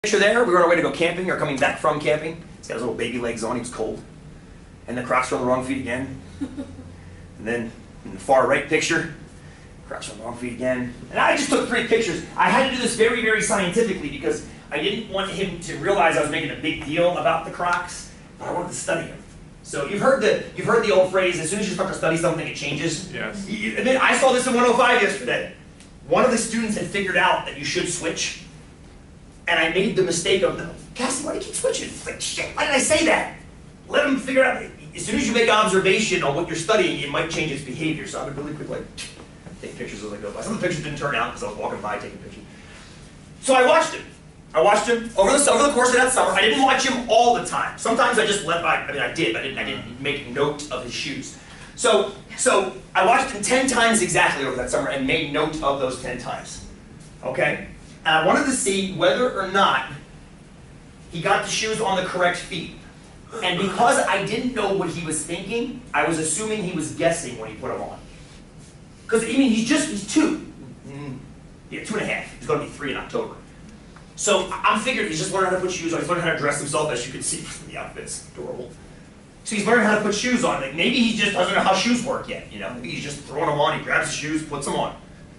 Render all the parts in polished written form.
Picture there, we were on our way to go camping or coming back from camping. He's got his little baby legs on, he was cold. And the Crocs were on the wrong feet again. And then in the far right picture, Crocs on the wrong feet again. And I just took 3 pictures. I had to do this very, very scientifically because I didn't want him to realize I was making a big deal about the Crocs, but I wanted to study him. So you've heard the old phrase, as soon as you start to study something, it changes. Yes. And then I saw this in 105 yesterday. One of the students had figured out that you should switch. And I made the mistake of, Cassie, why do you keep switching? It's like, shit, why did I say that? Let him figure out. As soon as you make observation on what you're studying, it might change its behavior. So I would really quick, take pictures as I go by. Some of the pictures didn't turn out because I was walking by taking pictures. So I watched him. Over the course of that summer. I didn't watch him all the time. Sometimes I just let by. I mean, I did. I didn't make note of his shoes. So I watched him 10 times exactly over that summer and made note of those 10 times. Okay? And I wanted to see whether or not he got the shoes on the correct feet. And because I didn't know what he was thinking, I was assuming he was guessing when he put them on. Because, I mean, he's 2. Yeah, 2.5. He's going to be 3 in October. So I'm figuring he's just learning how to put shoes on. He's learning how to dress himself, as you can see from the outfits. Adorable. So he's learning how to put shoes on. Like maybe he just doesn't know how shoes work yet. You know, maybe he's just throwing them on. He grabs the shoes, puts them on,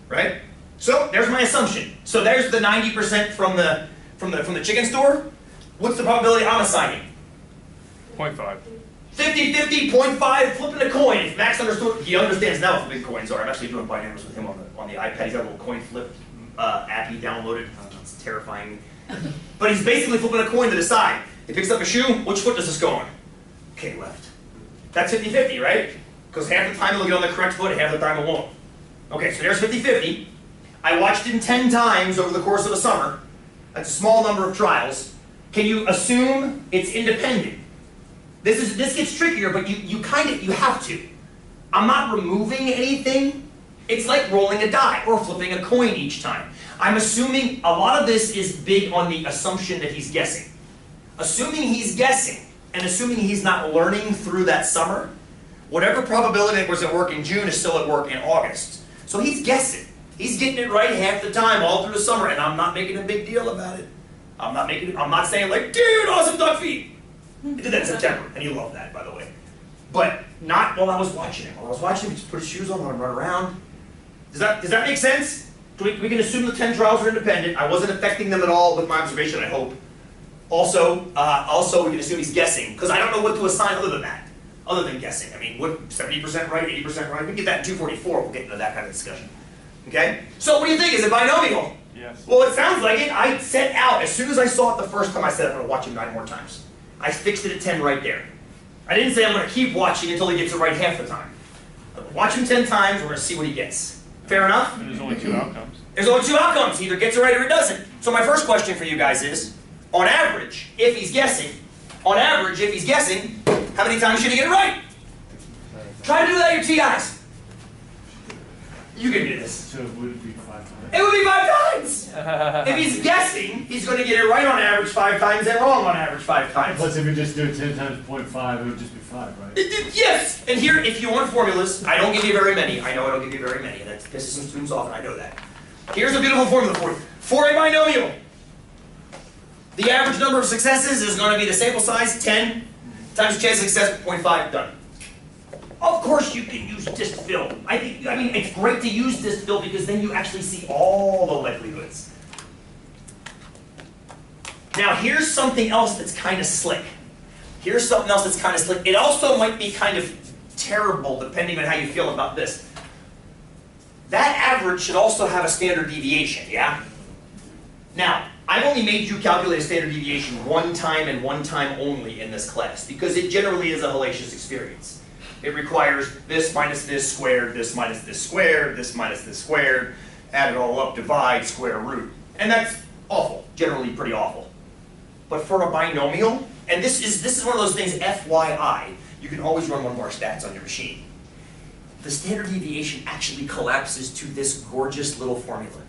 right? So there's my assumption. So there's the 90% from the chicken store. What's the probability I'm assigning? 0.5. 50-50, 0.5, flipping a coin. If Max understood, he understands now what the big coins are. I'm actually doing binaries with him on the iPad. He's got a little coin flip app he downloaded. It's terrifying. But he's basically flipping a coin to decide. He picks up a shoe. Which foot does this go on? Okay, left. That's 50-50, right? Because half the time it'll get on the correct foot, half the time it won't. Okay, so there's 50-50. I watched him 10 times over the course of a summer. That's a small number of trials. Can you assume it's independent? This gets trickier, but you have to. I'm not removing anything. It's like rolling a die or flipping a coin each time. I'm assuming a lot of this is big on the assumption that he's guessing. Assuming he's guessing and assuming he's not learning through that summer, whatever probability that was at work in June is still at work in August. So he's guessing. He's getting it right half the time, all through the summer, and I'm not making a big deal about it. I'm not saying like, dude, awesome duck feet. He did that in September, and he loved that, by the way. But not while I was watching him. While I was watching him, he just put his shoes on, let him run around. Does that make sense? We can assume the 10 trials are independent. I wasn't affecting them at all with my observation, I hope. Also, we can assume he's guessing, because I don't know what to assign other than that, other than guessing. I mean, what 70% right, 80% right? We can get that in 244. We'll get into that kind of discussion. Okay? So what do you think? Is it binomial? Yes. Well, it sounds like it. I set out, as soon as I saw it the first time, I said I'm going to watch him 9 more times. I fixed it at 10 right there. I didn't say I'm going to keep watching until he gets it right half the time. I'm going to watch him 10 times, we're going to see what he gets. Fair enough? And there's only 2 outcomes. There's only 2 outcomes. He either gets it right or he doesn't. So my first question for you guys is, on average, if he's guessing, how many times should he get it right? Try to do that at your TIs. You can do this. So would it be 5 times? It would be 5 times! If he's guessing, he's going to get it right on average 5 times and wrong on average 5 times. Plus, if we just do it 10 times 0.5, it would just be 5, right? Yes! And here, if you want formulas, I don't give you very many. I know I don't give you very many. That pisses some students off, and I know that. Here's a beautiful formula for you. For a binomial, the average number of successes is going to be the sample size, 10, times the chance of success, 0.5, done. Of course you can use dist fill. I mean, it's great to use dist fill because then you actually see all the likelihoods. Now here's something else that's kind of slick. It also might be kind of terrible depending on how you feel about this. That average should also have a standard deviation, yeah? Now, I've only made you calculate a standard deviation 1 time and 1 time only in this class because it generally is a hellacious experience. It requires this minus this squared, this minus this squared, this minus this squared, add it all up, divide, square root. And that's awful, generally pretty awful. But for a binomial, and this is one of those things, FYI, you can always run one of our stats on your machine. The standard deviation actually collapses to this gorgeous little formula.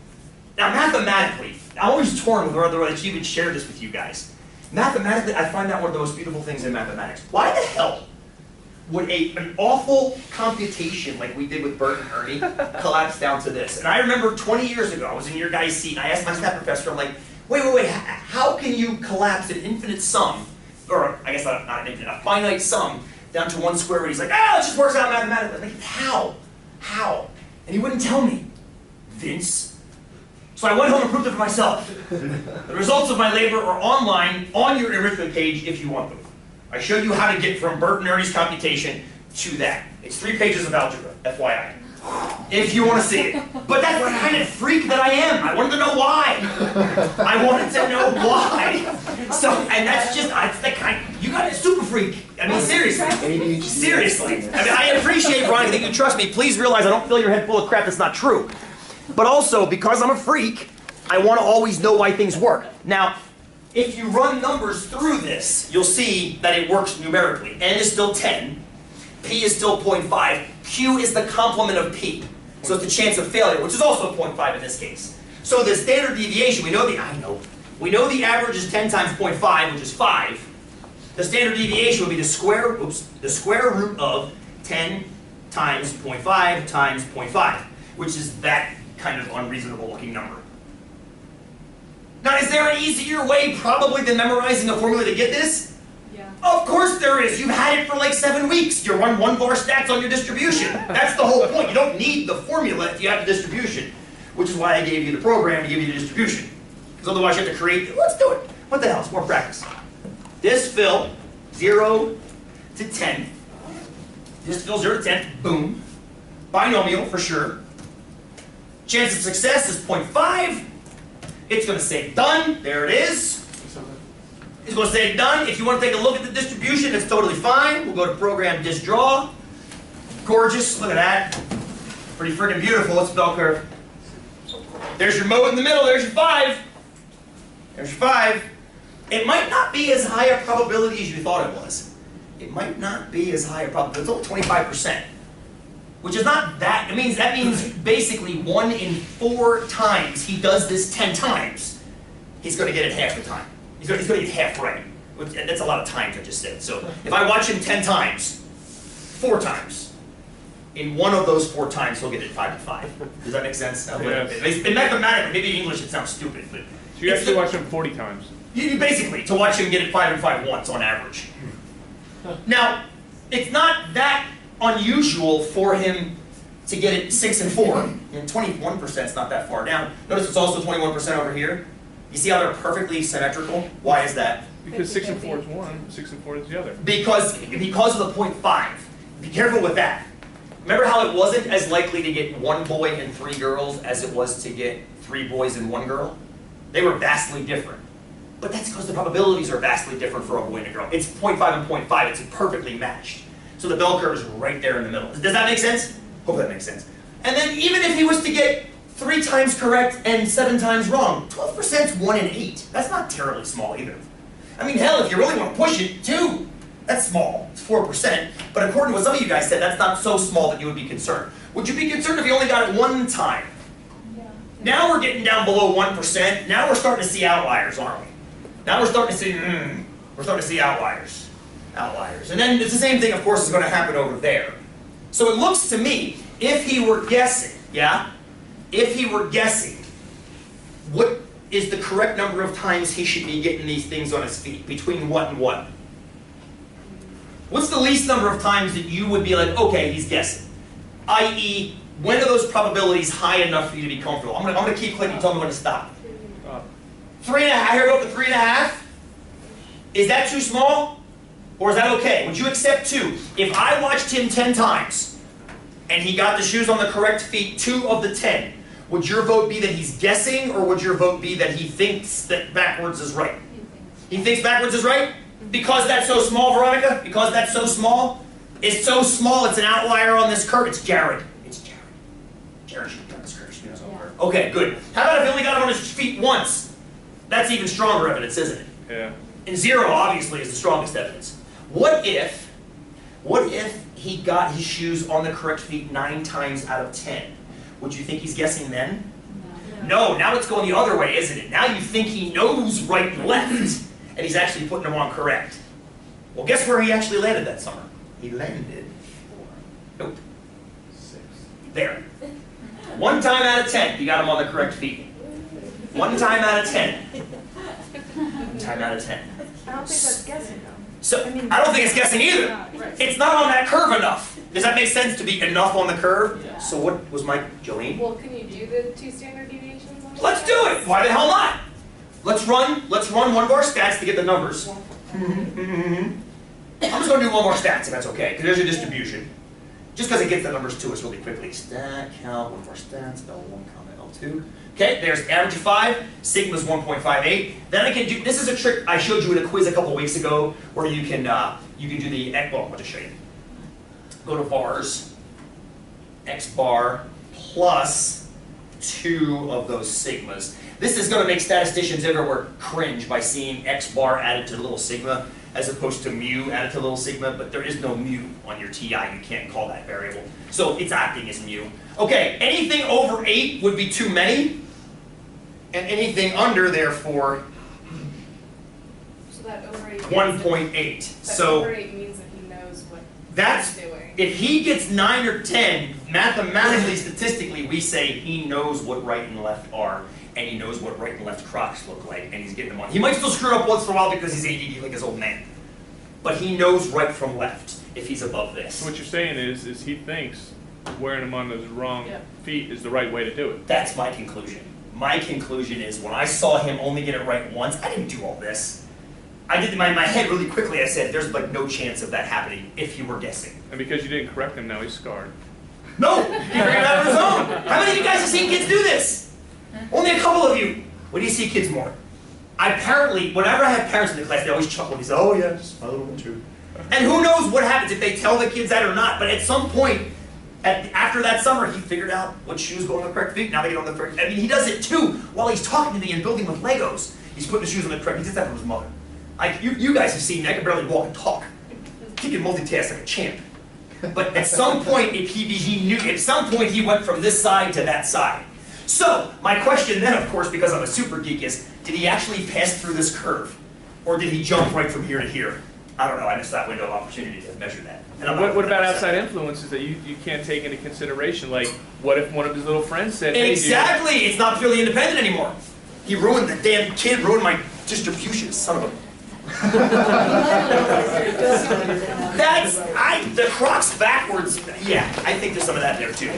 Now mathematically, I'm always torn with whether I should even share this with you guys. Mathematically, I find that one of the most beautiful things in mathematics. Why the hell would an awful computation like we did with Bert and Ernie collapse down to this? And I remember 20 years ago, I was in your guys' seat, and I asked my stat professor, I'm like, Wait, how can you collapse an infinite sum, or I guess not an infinite, a finite sum, down to one square root? He's like, it just works out mathematically. Like, how? And he wouldn't tell me, Vince. So I went home and proved it for myself. The results of my labor are online on your enrichment page if you want them. I showed you how to get from Bert and Ernie's computation to that. It's 3 pages of algebra, FYI. If you want to see it. But that's the kind of freak that I am. I wanted to know why. So, and that's just, it's the kind, you got a super freak. I mean, seriously. Seriously. I mean, I appreciate, Brian, I think you trust me. Please realize I don't fill your head full of crap that's not true. But also, because I'm a freak, I want to always know why things work. Now, if you run numbers through this, you'll see that it works numerically. N is still 10. P is still 0.5. Q is the complement of P. So it's the chance of failure, which is also 0.5 in this case. So the standard deviation, we know the average is 10 times 0.5, which is 5. The standard deviation would be the square root of 10 times 0.5 times 0.5, which is that kind of unreasonable looking number. Now, is there an easier way probably than memorizing a formula to get this? Yeah. Of course there is. You've had it for like 7 weeks. You run 1 bar stats on your distribution. That's the whole point. You don't need the formula if you have the distribution, which is why I gave you the program to give you the distribution. Because otherwise you have to create, let's do it. What the hell, it's more practice. This fill, 0 to 10. This fill, 0 to 10, boom. Binomial, for sure. Chance of success is 0.5. It's going to say done. There it is. It's going to say done. If you want to take a look at the distribution, it's totally fine. We'll go to program draw. Gorgeous. Look at that. Pretty freaking beautiful. It's a bell curve. There's your mode in the middle. There's your 5. There's your 5. It might not be as high a probability as you thought it was. It might not be as high a probability. It's only 25%. Which is not that. That means basically 1 in 4 times he does this 10 times, he's going to get it half the time. He's going to get half right. That's a lot of times I just said. So if I watch him 10 times, 4 times, in one of those 4 times he'll get it 5 to 5. Does that make sense? Yes. In mathematics, maybe in English it sounds stupid, but So you actually watch him 40 times. You basically, to watch him get it 5 and 5 once on average. Now, it's not that unusual for him to get it 6 and 4. And 21% is not that far down. Notice it's also 21% over here. You see how they're perfectly symmetrical? Why is that? Because 6 and 4 is one, 6 and 4 is the other. Because of the 0.5. Be careful with that. Remember how it wasn't as likely to get 1 boy and 3 girls as it was to get 3 boys and 1 girl? They were vastly different. But that's because the probabilities are vastly different for a boy and a girl. It's 0.5 and 0.5. It's perfectly matched. So the bell curve is right there in the middle. Does that make sense? Hope that makes sense. And then even if he was to get 3 times correct and 7 times wrong, 12% is 1 in 8. That's not terribly small either. Hell, if you really want to push it, 2. That's small. It's 4%. But according to what some of you guys said, that's not so small that you would be concerned. Would you be concerned if you only got it 1 time? Yeah. Now we're getting down below 1%. Now we're starting to see outliers, aren't we? Now we're starting to see, outliers. Outliers. And then it's the same thing, of course, is going to happen over there. So it looks to me, if he were guessing, if he were guessing, what is the correct number of times he should be getting these things on his feet? Between what and what? What's the least number of times that you would be like, okay, he's guessing? I.e., when are those probabilities high enough for you to be comfortable? I'm gonna keep clicking, tell me when to stop. 3.5, I heard up to 3.5. Is that too small? Or is that okay? Would you accept 2? If I watched him 10 times, and he got the shoes on the correct feet 2 of the 10, would your vote be that he's guessing, or would your vote be that he thinks that backwards is right? He thinks backwards is right? Because that's so small, Veronica? Because that's so small? It's so small, it's an outlier on this curve. It's Jared. It's Jared. Jared should have done this curve. Okay, good. How about if he only got it on his feet once? That's even stronger evidence, isn't it? Yeah. And 0, obviously, is the strongest evidence. What if he got his shoes on the correct feet 9 times out of 10? Would you think he's guessing then? No, now it's going the other way, isn't it? Now you think he knows right and left, and he's actually putting them on correct. Well, guess where he actually landed that summer? He landed 4. Nope. 6. There. 1 time out of 10, he got him on the correct feet. 1 time out of 10. Time out of 10. I don't think that's guessing though. So, I mean- I don't think it's guessing either. Right. It's not on that curve enough. Does that make sense to be enough on the curve? So what was my, Jolene? Well, can you do the 2 standard deviations on Let's do it! Why the hell not? Let's run one of our stats to get the numbers. I'm just gonna do one more stats if that's okay, because there's a distribution. Just because it gets the numbers to us really quickly. Stat, count, one of our stats, L1, comma, L2. Okay, there's average of 5, sigma's 1.58. Then I can do, this is a trick I showed you in a quiz a couple weeks ago, where you can do the, well, I'll just show you. Go to vars, x bar plus 2 of those sigmas. This is going to make statisticians everywhere cringe by seeing x bar added to the little sigma as opposed to mu added to little sigma, but there is no mu on your TI. You can't call that variable. So it's acting as mu. Okay, anything over 8 would be too many, and anything under, therefore, So that over 8 1.8. That So over 8 means that he knows what that's, he's doing. if he gets 9 or 10, mathematically, statistically, we say he knows what right and left are, and he knows what right and left crocs look like, and he's getting them on. He might still screw up once in a while because he's ADD like his old man, but he knows right from left if he's above this. So what you're saying is he thinks wearing them on those wrong Yeah. feet is the right way to do it. That's my conclusion. My conclusion is when I saw him only get it right once, I didn't do all this. I did in my head really quickly, I said, there's like no chance of that happening if you were guessing. And because you didn't correct him, now he's scarred. No! He figured it out on his own! How many of you guys have seen kids do this? Only a couple of you. When do you see kids more? Apparently, whenever I have parents in the class, they always chuckle. They say, oh yeah, just my little one too. And who knows what happens if they tell the kids that or not, but at some point, after that summer, he figured out what shoes go on the correct feet. Now they get on the correct. I mean, he does it too while he's talking to me and building with Legos. He's putting the shoes on the correct. He did that from his mother. You guys have seen me. I can barely walk and talk. He can multitask like a champ. But at some point, if he knew. At some point, he went from this side to that side. So my question then, of course, because I'm a super geek, is: did he actually pass through this curve, or did he jump right from here to here? I don't know. I missed that window of opportunity to measure that. And I'm not What about 100% outside influences that you can't take into consideration? Like, what if one of his little friends said, hey, Exactly! It's not purely independent anymore. He ruined the damn kid, ruined my distribution, son of a... the Crocs backwards, yeah, I think there's some of that there too.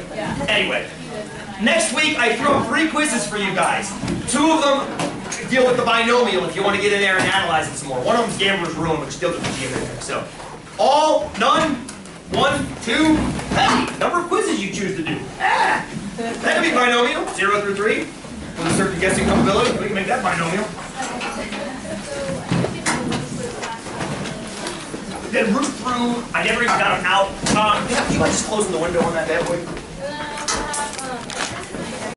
Anyway, next week I throw 3 quizzes for you guys. 2 of them deal with the binomial if you want to get in there and analyze it some more. One of them's Gambler's Ruin, which still doesn't be in there. So, all, none, 1, 2, hey, number of quizzes you choose to do. Ah, that could be binomial, 0 through 3, with a certain guessing probability. We can make that binomial. Then root through, I never even got them out. Do you mind just closing the window on that bad boy?